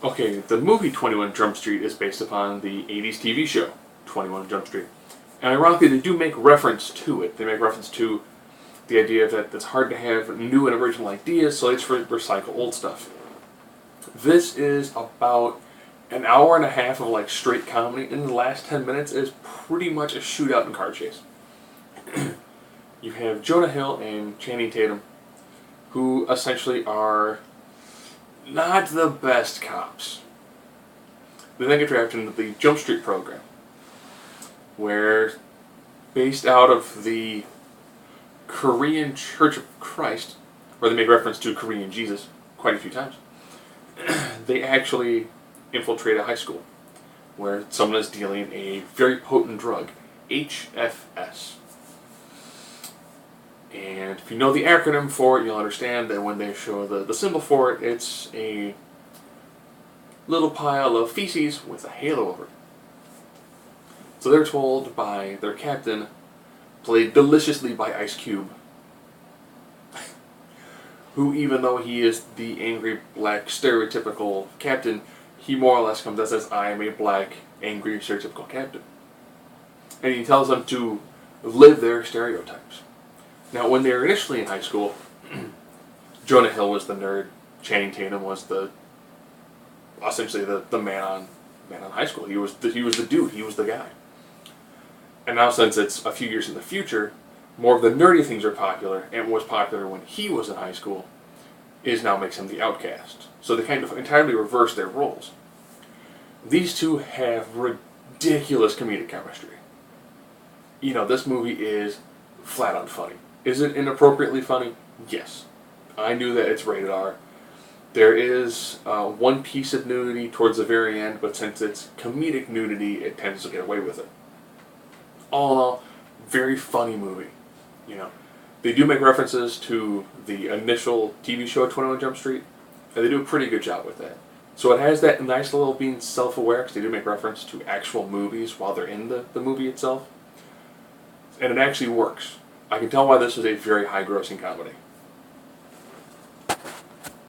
Okay, the movie 21 Jump Street is based upon the 80s TV show 21 Jump Street. And ironically, they do make reference to it. They make reference to the idea that it's hard to have new and original ideas, so they just recycle old stuff. This is about an hour and a half of like straight comedy, and the last 10 minutes is pretty much a shootout and car chase. You have Jonah Hill and Channing Tatum, who essentially are not the best cops. They then get drafted into the Jump Street program, where, based out of the Korean Church of Christ, where they make reference to Korean Jesus quite a few times, they actually infiltrate a high school where someone is dealing a very potent drug, HFS. And if you know the acronym for it, you'll understand that when they show the symbol for it, it's a little pile of feces with a halo over it. So they're told by their captain, played deliciously by Ice Cube, who, even though he is the angry, black, stereotypical captain, he more or less comes as says, I am a black, angry, stereotypical captain. And he tells them to live their stereotypes. Now, when they were initially in high school, Jonah Hill was the nerd, Channing Tatum was essentially the man on high school. He was the dude, he was the guy. And now, since it's a few years in the future, more of the nerdy things are popular, and what was popular when he was in high school now makes him the outcast. So they kind of entirely reverse their roles. These two have ridiculous comedic chemistry. You know, this movie is flat out funny. Is it inappropriately funny? Yes. I knew that it's rated R. There is one piece of nudity towards the very end, but since it's comedic nudity, it tends to get away with it. All in all, very funny movie. You know, they do make references to the initial TV show 21 Jump Street, and they do a pretty good job with that. So it has that nice little being self-aware, because they do make reference to actual movies while they're in the movie itself. And it actually works. I can tell why this is a very high-grossing comedy.